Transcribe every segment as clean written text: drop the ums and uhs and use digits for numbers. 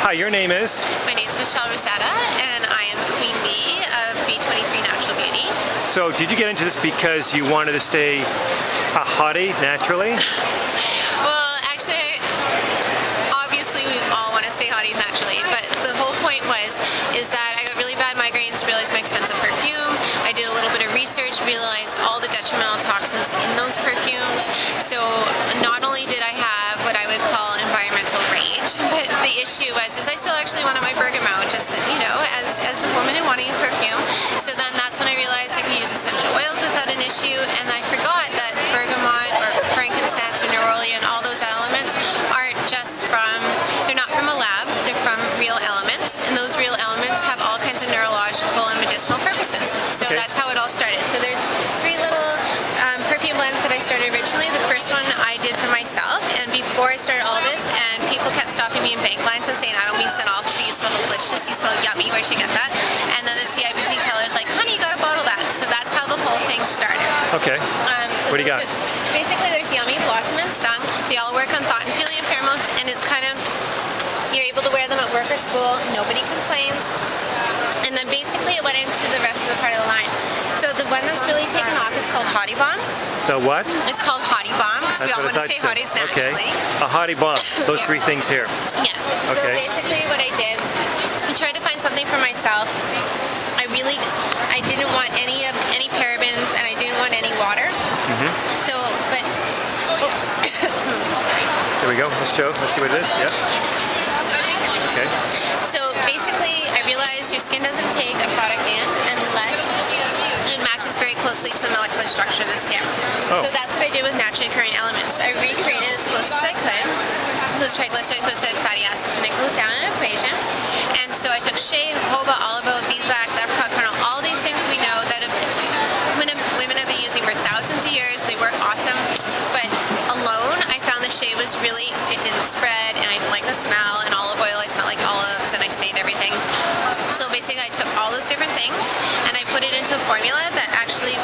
Hi, your name is? My name is Michelle Rosetta, and I am the Queen Bee of Bee23 Natural Beauty. So, did you get into this because you wanted to stay a hottie naturally? Well, actually, obviously we all want to stay hotties naturally, but the whole point is that I got really bad migraines, realized my expensive perfume. I did a little bit of research, realized all the detrimental toxins in those perfumes. So not only did I have what I would call environmental rage, but the issue was I still actually wanted my bergamot, just as a woman and wanting a perfume. So then that's when I realized I could use essential oils without an issue, and I forgot that bergamot or frankincense or neroli and all those elements aren't just they're not from a lab, they're from real elements, and those real elements have all kinds of neurological and medicinal purposes. So that's how it all started. So there's three little perfume blends that I started originally. The first one I did for myself, and before I started all this, and people kept stopping me in bank lines and saying, I don't mean send off, but you smell delicious, you smell yummy, where'd you get that? And then the CIBC teller is like, honey, you gotta bottle that. So that's how the whole thing started. Okay. So what do you got? Basically, there's Yummy, Blossom, and Stung. They all work on thought and feeling and pheromones, and it's kind of, you're able to wear them at work or school, nobody complains. And then basically it went into the rest of the part of the line. So the one that's really taken off is called Hottie Bomb. The what? It's called Hottie Bomb because we all want to stay hotties naturally. Okay. A Hottie Bomb. Those three things here. Yes. Okay. So basically what I did, I tried to find something for myself. I didn't want any parabens, and I didn't want any water. So, but sorry. There we go. Let's see what it is. Yeah. Okay. So basically, I realized your skin doesn't take a product in unless it matches very closely to the molecular structure of the skin. So that's what I did with naturally occurring elements. I recreated as close as I could those triglycerides, fatty acids, and it goes down in an equation. And so I took shea, jojoba, olive oil, beeswax, apricot kernel, all these things we know that women have been using for thousands of years. They work awesome, but alone, I found the shea was it didn't spread, and I didn't like the smell, and olive oil, I smelled like olives, and I stained everything. So basically, I took all those different things, and I put it into a formula that actually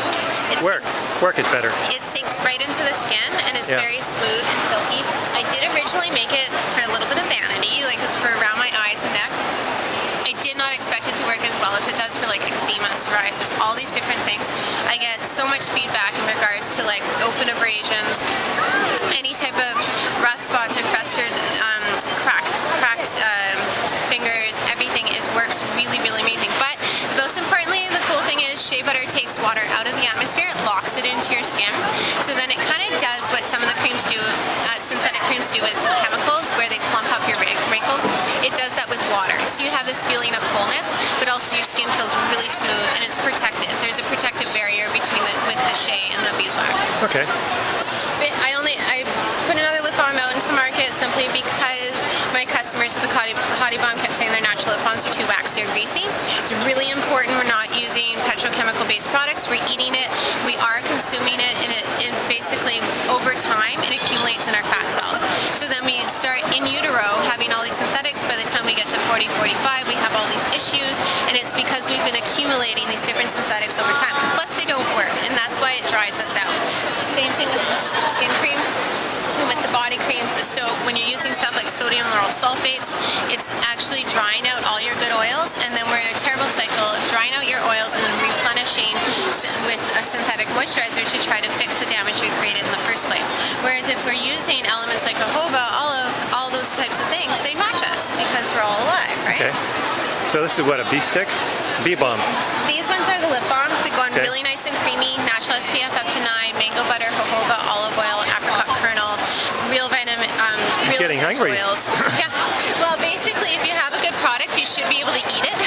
Work is better. It sinks right into the skin, and it's very smooth and silky. I did originally make it for a little bit of vanity, like it was for around my eyes and neck. I did not expect it to work as well as it does for like eczema, psoriasis, all these different things. I get so much feedback in regards to like open abrasions, any type of rough spots or festered, cracked fingers, everything works really, really amazing. But most importantly, the cool thing is shea butter takes water out of the atmosphere, it locks it into your skin. So then it kind of does what some of the creams do, synthetic creams do with chemicals, where they plump up your wrinkles. It does that with water. So you have this feeling of fullness, but also your skin feels really smooth, and it's protected. There's a protective barrier between with the shea and the beeswax. Okay. I put another lip balm out into the market simply because my customers with the Hottie Bomb kept saying their natural lip balms are too waxy or greasy. It's really important we're not using petrochemical-based products. We're eating it, we are consuming it, and it basically, over time, it accumulates in our fat cells. So then we start in utero having all these synthetics. By the time we get to 40, 45, we have all these issues, and it's because we've been accumulating these different synthetics over time. Plus, they don't work, and that's why it dries us out. Same thing with the skin cream. With the body creams, so when you're using stuff like sodium lauryl sulfates, it's actually drying out all your good oils, and then we're in a terrible cycle of drying out your oils and then replenishing with a synthetic moisturizer to try to fix the damage we created in the first place. Whereas if we're using elements like jojoba, olive, all those types of things, they match us because we're all alive, right? Okay. So this is what, a bee stick? Bee balm. These ones are the lip balms. They go on really nice and creamy, natural SPF up to 9, mango butter, jojoba, olive oil, apricot kernel, real vitamin, real getting hungry. Oils. Yeah. Well, basically, if you have a good product, you should be able to eat it.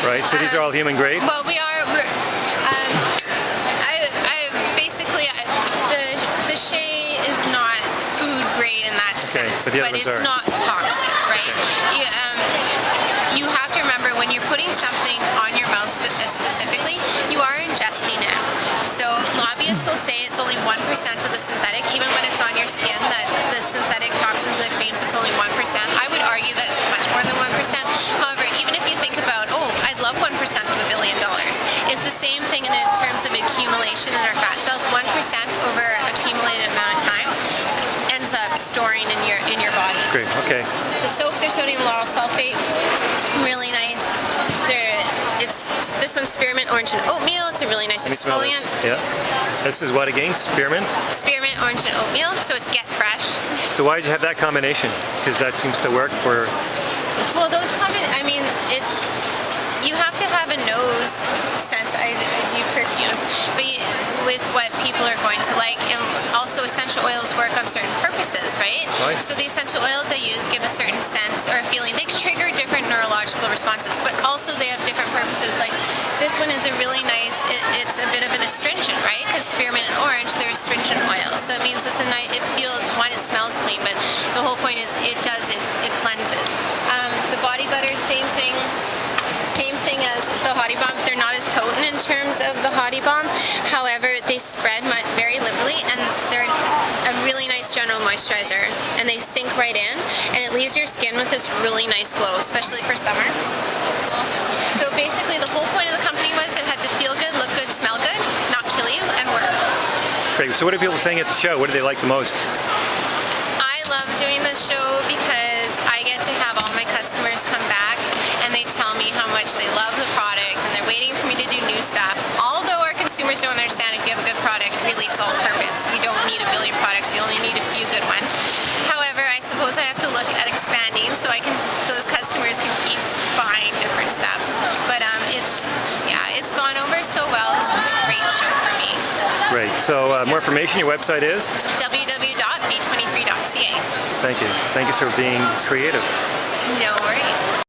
Right. So these are all human grade. Well, the shea is not food grade in that sense, but it's not toxic, right? Okay. You have to remember when you're putting something on your mouth specifically, you are ingesting it. So lobbyists will say it's only 1% of the synthetic, even when it's on your skin, that the synthetic toxins and creams, it's only 1%. I would argue that it's much more than 1%. However, even if you think about, I'd love 1% of $1 billion, it's the same thing in terms of accumulation in our fat cells. 1% over accumulated amount of time ends up storing in your body. Great. Okay. The soaps are sodium lauryl sulfate. Really nice. This one's spearmint, orange, and oatmeal. It's a really nice exfoliant. Yeah. This is what again? Spearmint? Spearmint, orange, and oatmeal. So it's get fresh. So why did you have that combination? Because that seems to work for... Well, I mean, you have to have a nose sense. I do perfumes, but with what people are going to like, and also essential oils work on certain purposes, right? Right. So the essential oils I use give a certain sense or a feeling. They trigger different neurological responses, but also they have different purposes. Like this one is a really nice. It's a bit of an astringent, right? Because spearmint and orange, they're astringent oils, so it means it's a nice. It smells clean, but the whole point is it cleanses. The body butter, same thing as the Hottie Bomb. They're not as potent in terms of the Hottie Bomb. However, they spread very liberally, and they're a really nice general moisturizer, and they sink right in, and it leaves your skin with this really nice glow, especially for summer. So basically, the whole point of the company was it had to feel good, look good, smell good, not kill you, and work. Great. So what are people saying at the show? What do they like the most? I love doing this show because I get to have all my customers come back and they tell me how much they love the product and they're waiting for me to do new stuff. Although our consumers don't understand if you have a good product, really it's all purpose. You don't need a billion products, you only need a few good ones. However, I suppose I have to look at expanding so those customers can keep buying different stuff. But it's gone over so well. This was a great show for me. Great. So more information, your website is? www.bee23.ca. Thank you. Thank you for being creative. No worries.